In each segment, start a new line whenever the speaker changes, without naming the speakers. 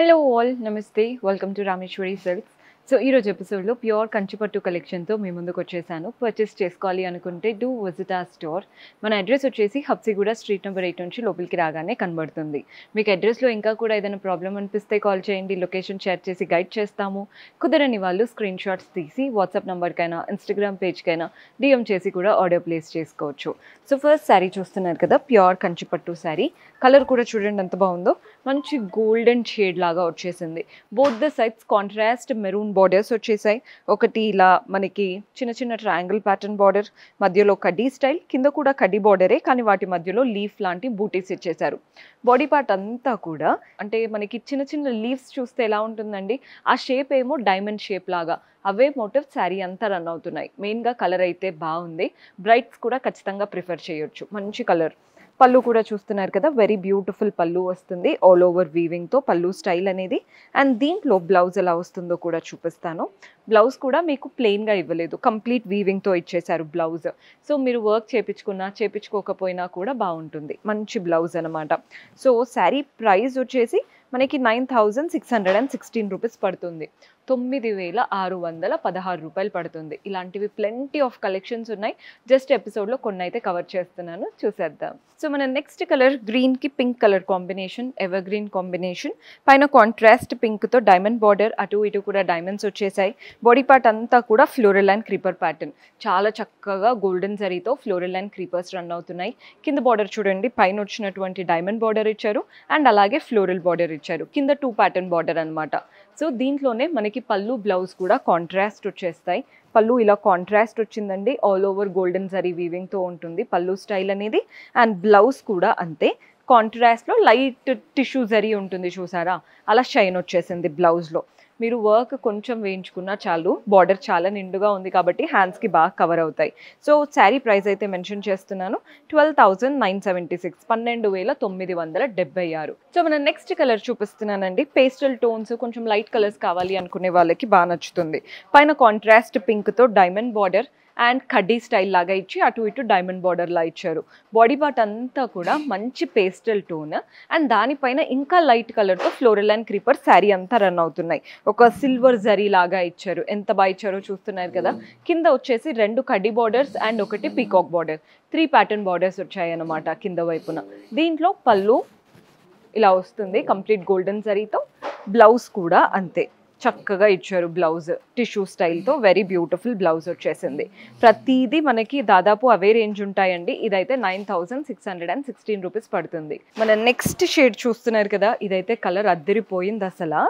Hello all, Namaste, welcome to Rameshwari Silks. So ఈరోజు ఎపిసోడ్లో pure కంచిపట్టు కలెక్షన్తో మీ ముందుకు వచ్చేసాను. పర్చేస్ చేసుకోవాలి అనుకుంటే డూ విజిట్ ఆ స్టోర్. మన అడ్రస్ వచ్చేసి హబ్సిగూడ స్ట్రీట్ నెంబర్ 8 నుంచి లోపలికి రాగానే కనబడుతుంది. మీకు అడ్రస్లో ఇంకా కూడా ఏదైనా ప్రాబ్లం అనిపిస్తే కాల్ చేయండి, లొకేషన్ షేర్ చేసి గైడ్ చేస్తాము. కుదరని వాళ్ళు స్క్రీన్ షాట్స్ తీసి వాట్సాప్ నెంబర్కైనా ఇన్స్టాగ్రామ్ పేజ్కైనా డిఎం చేసి కూడా ఆర్డర్ ప్లేస్ చేసుకోవచ్చు. సో ఫస్ట్ శారీ చూస్తున్నారు కదా, ప్యూర్ కంచిపట్టు శారీ. కలర్ కూడా చూడండి ఎంత బాగుందో, మంచి గోల్డెన్ షేడ్ లాగా వచ్చేసింది. Both the sides contrast maroon borders వచ్చేసాయి. ఒకటి ఇలా మనకి చిన్న చిన్న ట్రయాంగిల్ ప్యాటర్న్ బార్డర్, మధ్యలో కడ్డీ స్టైల్, కింద కూడా కడ్డీ బార్డరే కానీ వాటి మధ్యలో లీఫ్ లాంటి బూటీస్ ఇచ్చేసారు. బాడీ పార్ట్ అంతా కూడా అంటే మనకి చిన్న చిన్న లీవ్స్ చూస్తే ఎలా ఉంటుందండి, ఆ షేప్ ఏమో డైమండ్ షేప్ లాగా అవే మోటివ్స్ శారీ అంతా రన్ అవుతున్నాయి. మెయిన్గా కలర్ అయితే బాగుంది. బ్రైట్స్ కూడా ఖచ్చితంగా ప్రిఫర్ చేయొచ్చు, మంచి కలర్. పళ్ళు కూడా చూస్తున్నారు కదా, వెరీ బ్యూటిఫుల్ పళ్ళు వస్తుంది, ఆల్ ఓవర్ వీవింగ్తో పళ్ళు స్టైల్ అనేది. అండ్ దీంట్లో బ్లౌజ్ ఎలా వస్తుందో కూడా చూపిస్తాను. బ్లౌజ్ కూడా మీకు ప్లెయిన్గా ఇవ్వలేదు, కంప్లీట్ వీవింగ్తో ఇచ్చేసారు బ్లౌజ్. సో మీరు వర్క్ చేయించుకున్నా చేయించుకోకపోయినా కూడా బాగుంటుంది, మంచి బ్లౌజ్ అనమాట. సో శారీ ప్రైస్ వచ్చేసి మనకి 9,616 రూపీస్ పడుతుంది. 9,616 రూపాయలు పడుతుంది. ఇలాంటివి ప్లెంటీ ఆఫ్ కలెక్షన్స్ ఉన్నాయి. జస్ట్ ఎపిసోడ్లో కొన్ని అయితే కవర్ చేస్తున్నాను, చూసేద్దాం. సో మన నెక్స్ట్ కలర్ గ్రీన్కి pink colour combination, ever green combination. పైన కాంట్రాస్ట్ పింక్తో డైమండ్ బార్డర్, అటు ఇటు కూడా డైమండ్స్ వచ్చేసాయి. బాడీ పార్ట్ అంతా కూడా ఫ్లోరల్ అండ్ క్రీపర్ ప్యాటర్న్, చాలా చక్కగా గోల్డెన్ జరీతో ఫ్లోరల్ అండ్ క్రీపర్స్ రన్ అవుతున్నాయి. కింద బార్డర్ చూడండి, పైన వచ్చినటువంటి డైమండ్ బార్డర్ ఇచ్చారు అండ్ అలాగే ఫ్లోరల్ బార్డర్ ఇచ్చారు. కింద 2 ప్యాటర్న్ బార్డర్ అనమాట. సో దీంట్లోనే మనకి పళ్ళు బ్లౌజ్ కూడా కాంట్రాస్ట్ వచ్చేస్తాయి. పళ్ళు ఇలా కాంట్రాస్ట్ వచ్చిందండి, ఆల్ ఓవర్ గోల్డెన్ జరీ వీవింగ్తో ఉంటుంది పళ్ళు స్టైల్ అనేది. అండ్ బ్లౌజ్ కూడా అంతే, కాంట్రాస్ట్లో లైట్ టిష్యూ జరీ ఉంటుంది చూసారా, అలా షైన్ వచ్చేసింది బ్లౌజ్లో. మీరు వర్క్ కొంచెం వేయించుకున్నా చాలు, బార్డర్ చాలా నిండుగా ఉంది కాబట్టి హ్యాండ్స్కి బాగా కవర్ అవుతాయి. సో శారీ ప్రైస్ అయితే మెన్షన్ చేస్తున్నాను, 12,976, 12,976. సో మన నెక్స్ట్ కలర్ చూపిస్తున్నానండి, పేస్టల్ టోన్స్, కొంచెం లైట్ కలర్స్ కావాలి అనుకునే వాళ్ళకి బాగా నచ్చుతుంది. పైన కాంట్రాస్ట్ పింక్తో డైమండ్ బార్డర్ అండ్ కడ్డీ స్టైల్ లాగా ఇచ్చి అటు ఇటు డైమండ్ బార్డర్లా ఇచ్చారు. బాడీ పార్ట్ అంతా కూడా మంచి పేస్టల్ టోన్ అండ్ దానిపైన ఇంకా లైట్ కలర్తో ఫ్లోరల్ అండ్ క్రీపర్ శారీ అంతా రన్ అవుతున్నాయి. ఒక సిల్వర్ జరీ లాగా ఇచ్చారు, ఎంత బాగా ఇచ్చారో చూస్తున్నారు కదా. కింద వచ్చేసి 2 కడ్డీ బార్డర్స్ అండ్ ఒకటి పీకాక్ బార్డర్, 3 ప్యాటర్న్ బార్డర్స్ వచ్చాయి అన్నమాట కింద వైపున. దీంట్లో పళ్ళు ఇలా వస్తుంది కంప్లీట్ గోల్డెన్ జరీతో. బ్లౌజ్ కూడా అంతే చక్కగా ఇచ్చారు, బ్లౌజ్ టిష్యూ స్టైల్తో వెరీ బ్యూటిఫుల్ బ్లౌజ్ వచ్చేసింది. ప్రతిదీ మనకి దాదాపు అవే రేంజ్ ఉంటాయండి. ఇదైతే 9,616 రూపీస్ పడుతుంది. మన నెక్స్ట్ షేడ్ చూస్తున్నారు కదా, ఇదైతే కలర్ అద్దరిపోయింది అసలు.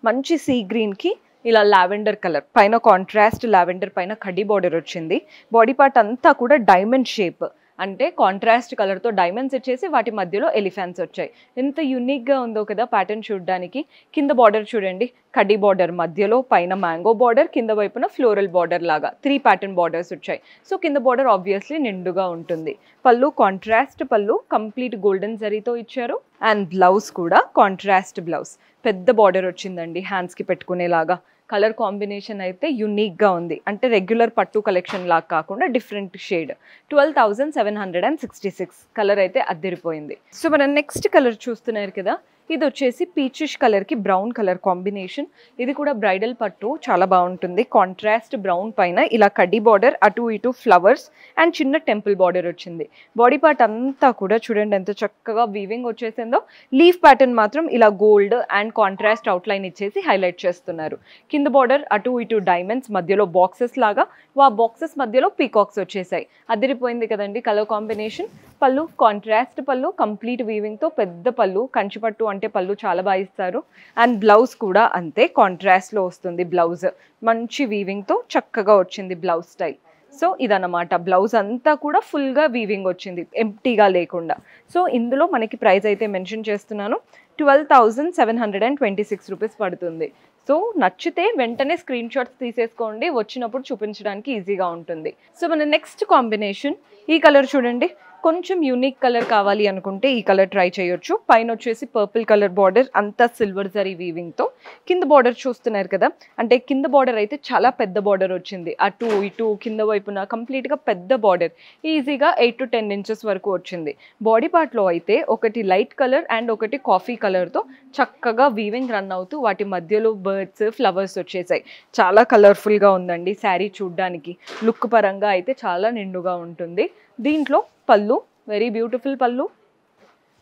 మంచి సీ గ్రీన్కి ఇలా లావెండర్ కలర్, పైన కాంట్రాస్ట్ లావెండర్ పైన కడ్డీ బార్డర్ వచ్చింది. బాడీ పార్ట్ అంతా కూడా డైమండ్ షేప్, అంటే కాంట్రాస్ట్ కలర్తో డైమండ్స్ వచ్చేసి వాటి మధ్యలో ఎలిఫెంట్స్ వచ్చాయి. ఎంత యూనిక్గా ఉందో కదా ప్యాటర్న్ చూడడానికి. కింద బార్డర్ చూడండి, కడ్డీ బార్డర్ మధ్యలో పైన మ్యాంగో బార్డర్, కింద వైపున ఫ్లోరల్ బార్డర్ లాగా 3 ప్యాటర్న్ బార్డర్స్ వచ్చాయి. సో కింద బార్డర్ ఆబ్వియస్లీ నిండుగా ఉంటుంది. పళ్ళు కాంట్రాస్ట్ పళ్ళు, కంప్లీట్ గోల్డెన్ జరీతో ఇచ్చారు. అండ్ బ్లౌజ్ కూడా కాంట్రాస్ట్ బ్లౌజ్, పెద్ద బార్డర్ వచ్చిందండి హ్యాండ్స్కి పెట్టుకునేలాగా. కలర్ కాంబినేషన్ అయితే యూనిక్గా ఉంది, అంటే రెగ్యులర్ పట్టు కలెక్షన్ లాగా కాకుండా డిఫరెంట్ షేడ్. 12,766, కలర్ అయితే అద్దరిపోయింది. సో మనం నెక్స్ట్ కలర్ చూస్తున్నారు కదా, ఇది వచ్చేసి పీచిష్ కలర్కి బ్రౌన్ కలర్ కాంబినేషన్. ఇది కూడా బ్రైడల్ పట్టు, చాలా బాగుంటుంది. కాంట్రాస్ట్ బ్రౌన్ పైన ఇలా కడ్డీ బార్డర్, అటు ఇటు ఫ్లవర్స్ అండ్ చిన్న టెంపుల్ బార్డర్ వచ్చింది. బాడీ పార్ట్ అంతా కూడా చూడండి ఎంత చక్కగా వీవింగ్ వచ్చేసిందో. లీఫ్ ప్యాటర్న్ మాత్రం ఇలా గోల్డ్ అండ్ కాంట్రాస్ట్ అవుట్లైన్ ఇచ్చేసి హైలైట్ చేస్తున్నారు. కింద బార్డర్ అటు ఇటు డైమండ్స్, మధ్యలో బాక్సెస్ లాగా, ఆ బాక్సెస్ మధ్యలో పీకాక్స్ వచ్చేసాయి. అదిరిపోయింది కదండి కలర్ కాంబినేషన్. పళ్ళు కాంట్రాస్ట్ పళ్ళు, కంప్లీట్ వీవింగ్తో పెద్ద పళ్ళు. కంచిపట్టు అంటే పళ్ళు చాలా బాగా ఇస్తారు. అండ్ బ్లౌజ్ కూడా అంతే కాంట్రాస్ట్లో వస్తుంది బ్లౌజ్, మంచి వీవింగ్తో చక్కగా వచ్చింది బ్లౌజ్ స్టైల్. సో ఇదన్నమాట, బ్లౌజ్ అంతా కూడా ఫుల్గా వీవింగ్ వచ్చింది, ఎంప్టీగా లేకుండా. సో ఇందులో మనకి ప్రైస్ అయితే మెన్షన్ చేస్తున్నాను, 12,726 రూపీస్ పడుతుంది. సో నచ్చితే వెంటనే స్క్రీన్ షాట్స్ తీసేసుకోండి, వచ్చినప్పుడు చూపించడానికి ఈజీగా ఉంటుంది. సో మన నెక్స్ట్ కాంబినేషన్, ఈ కలర్ చూడండి, కొంచెం యూనిక్ కలర్ కావాలి అనుకుంటే ఈ కలర్ ట్రై చేయొచ్చు. పైన వచ్చేసి పర్పుల్ కలర్ బార్డర్, అంతా సిల్వర్ జరీ వీవింగ్తో. కింద బార్డర్ చూస్తున్నారు కదా, అంటే కింద బార్డర్ అయితే చాలా పెద్ద బార్డర్ వచ్చింది. అటు ఇటు కింద వైపున కంప్లీట్గా పెద్ద బార్డర్, ఈజీగా 8 to 10 ఇంచెస్ వరకు వచ్చింది. బాడీ పార్ట్లో అయితే ఒకటి లైట్ కలర్ అండ్ ఒకటి కాఫీ కలర్తో చక్కగా వీవింగ్ రన్ అవుతూ వాటి మధ్యలో బర్డ్స్, ఫ్లవర్స్ వచ్చేసాయి. చాలా కలర్ఫుల్గా ఉందండి శారీ. చూడ్డానికి లుక్ పరంగా అయితే చాలా నిండుగా ఉంటుంది. దీంట్లో పళ్ళు, వెరీ బ్యూటిఫుల్ పళ్ళు,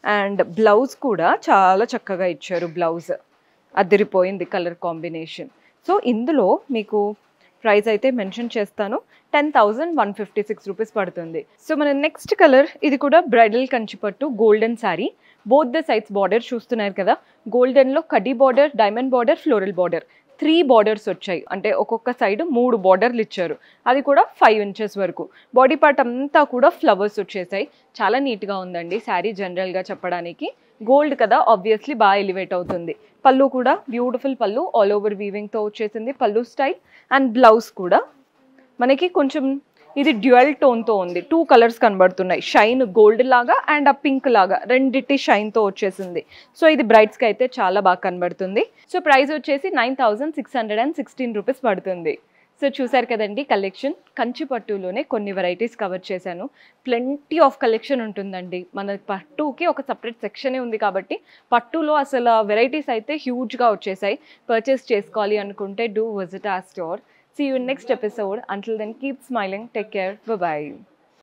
అండ్ బ్లౌజ్ కూడా చాలా చక్కగా ఇచ్చారు. బ్లౌజ్ అదిరిపోయింది కలర్ కాంబినేషన్. సో ఇందులో మీకు ప్రైస్ అయితే మెన్షన్ చేస్తాను, 10,156 రూపీస్ పడుతుంది. సో మన నెక్స్ట్ కలర్, ఇది కూడా bridal Kanchipattu golden sari. Both the sides border చూస్తున్నారు కదా, గోల్డెన్లో కడ్డీ border, diamond border, floral border, 3 borders వచ్చాయి. అంటే ఒక్కొక్క సైడ్ 3 బార్డర్లు ఇచ్చారు, అది కూడా 5 ఇంచెస్ వరకు. బాడీ పార్ట్ అంతా కూడా ఫ్లవర్స్ వచ్చేసాయి. చాలా నీట్గా ఉందండి శారీ. జనరల్గా చెప్పడానికి గోల్డ్ కదా, ఆబ్వియస్లీ బాగా ఎలివేట్ అవుతుంది. పళ్ళు కూడా బ్యూటిఫుల్ పళ్ళు, ఆల్ ఓవర్ వీవింగ్తో వచ్చేసింది పళ్ళు స్టైల్. అండ్ బ్లౌజ్ కూడా మనకి కొంచెం ఇది డ్యూయల్ టోన్తో ఉంది. 2 కలర్స్ కనబడుతున్నాయి, షైన్ గోల్డ్ లాగా అండ్ ఆ పింక్ లాగా, రెండిటి షైన్తో వచ్చేసింది. సో ఇది బ్రైడ్స్కి అయితే చాలా బాగా కనబడుతుంది. సో ప్రైస్ వచ్చేసి 9,616 రూపీస్ పడుతుంది. సో చూసారు కదండి కలెక్షన్. కంచిపట్టులోనే కొన్ని వెరైటీస్ కవర్ చేశాను. ప్లెంటీ ఆఫ్ కలెక్షన్ ఉంటుందండి. మన పట్టుకి ఒక సపరేట్ సెక్షనే ఉంది కాబట్టి పట్టులో అసలు వెరైటీస్ అయితే హ్యూజ్గా వచ్చేసాయి. పర్చేస్ చేసుకోవాలి అనుకుంటే do visit our store. See you in next episode. Until then, keep smiling. Take care. Bye-bye.